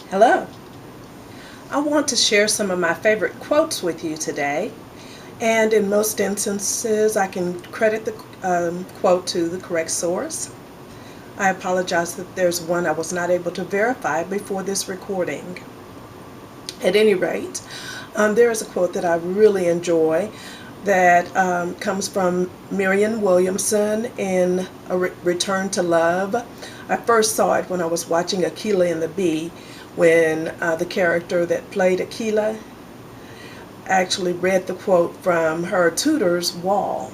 Hello. I want to share some of my favorite quotes with you today, and in most instances, I can credit the quote to the correct source. I apologize that there's one I was not able to verify before this recording. At any rate, there is a quote that I really enjoy that comes from Marianne Williamson in Return to Love. I first saw it when I was watching Akeelah and the Bee, when the character that played Akeelah actually read the quote from her tutor's wall.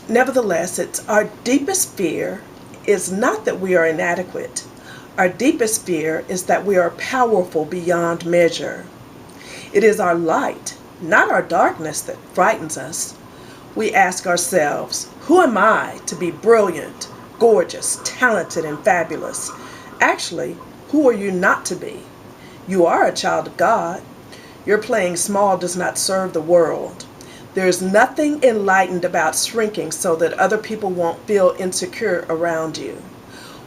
Nevertheless, it's our deepest fear is not that we are inadequate. Our deepest fear is that we are powerful beyond measure. It is our light, not our darkness, that frightens us. We ask ourselves, who am I to be brilliant, gorgeous, talented, and fabulous? Actually, who are you not to be? You are a child of God. Your playing small does not serve the world. There is nothing enlightened about shrinking so that other people won't feel insecure around you.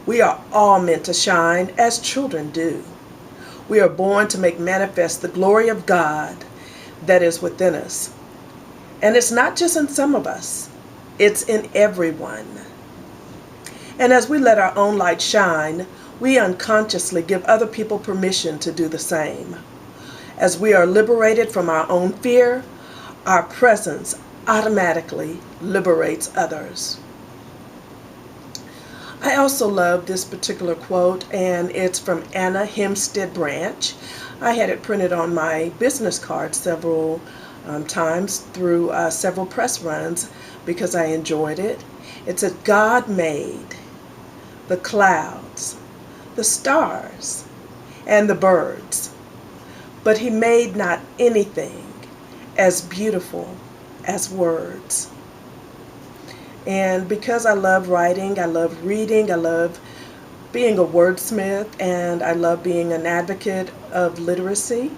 We are all meant to shine as children do. We are born to make manifest the glory of God that is within us. And it's not just in some of us, it's in everyone. And as we let our own light shine, we unconsciously give other people permission to do the same. As we are liberated from our own fear, our presence automatically liberates others. I also love this particular quote, and it's from Anna Hempstead Branch. I had it printed on my business card several times through several press runs because I enjoyed it. It said, God made the clouds, the stars, and the birds, but he made not anything as beautiful as words. And because I love writing, I love reading, I love being a wordsmith, and I love being an advocate of literacy,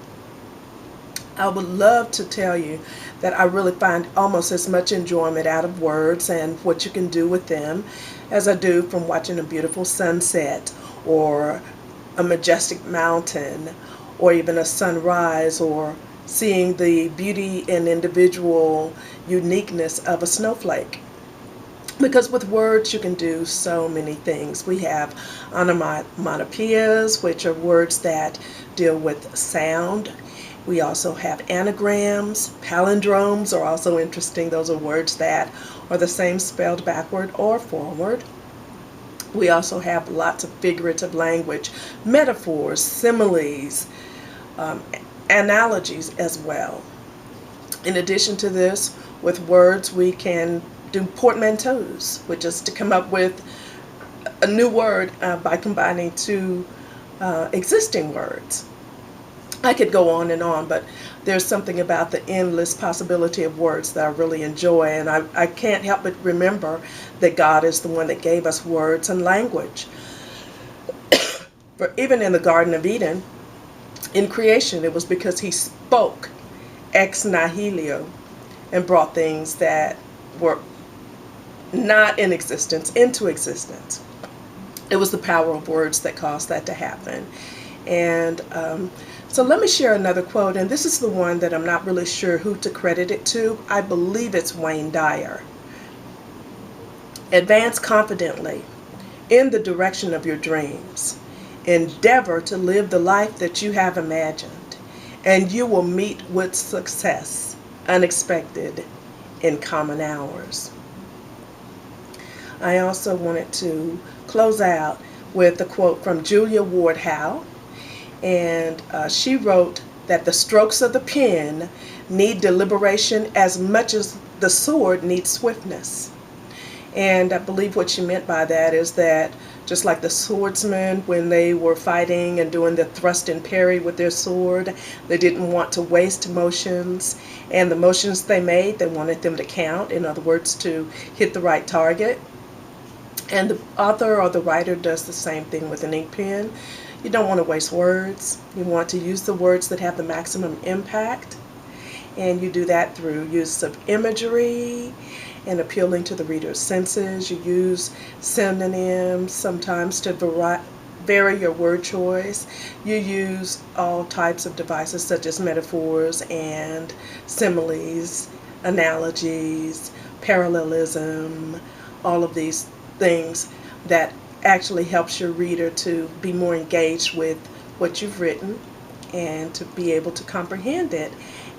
I would love to tell you that I really find almost as much enjoyment out of words and what you can do with them as I do from watching a beautiful sunset or a majestic mountain or even a sunrise or seeing the beauty and individual uniqueness of a snowflake. Because with words you can do so many things. We have onomatopoeias, which are words that deal with sound. We also have anagrams. Palindromes are also interesting. Those are words that are the same spelled backward or forward. We also have lots of figurative language, metaphors, similes, analogies as well. In addition to this, with words we can do portmanteaus, which is to come up with a new word by combining two existing words. I could go on and on, but there's something about the endless possibility of words that I really enjoy, and I can't help but remember that God is the one that gave us words and language. For even in the Garden of Eden, in creation, it was because he spoke ex nihilo and brought things that were not in existence into existence. It was the power of words that caused that to happen. And so let me share another quote, and this is the one that I'm not really sure who to credit it to. I believe it's Wayne Dyer. Advance confidently in the direction of your dreams. Endeavor to live the life that you have imagined, and you will meet with success unexpected in common hours. I also wanted to close out with a quote from Julia Ward Howe, and she wrote that the strokes of the pen need deliberation as much as the sword needs swiftness. And I believe what she meant by that is that just like the swordsmen, when they were fighting and doing the thrust and parry with their sword, they didn't want to waste motions. And the motions they made, they wanted them to count. In other words, to hit the right target. And the author or the writer does the same thing with an ink pen. You don't want to waste words. You want to use the words that have the maximum impact. And you do that through use of imagery and appealing to the reader's senses. You use synonyms sometimes to vary your word choice. You use all types of devices such as metaphors and similes, analogies, parallelism, all of these things that actually helps your reader to be more engaged with what you've written and to be able to comprehend it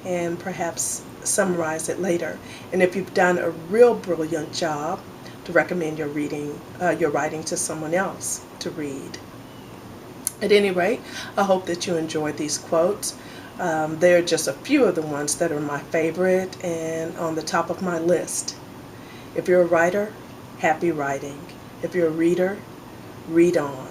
and perhaps summarize it later. And if you've done a real brilliant job, to recommend your writing to someone else to read. At any rate, I hope that you enjoyed these quotes. They're just a few of the ones that are my favorite and on the top of my list. If you're a writer, happy writing. If you're a reader, read on.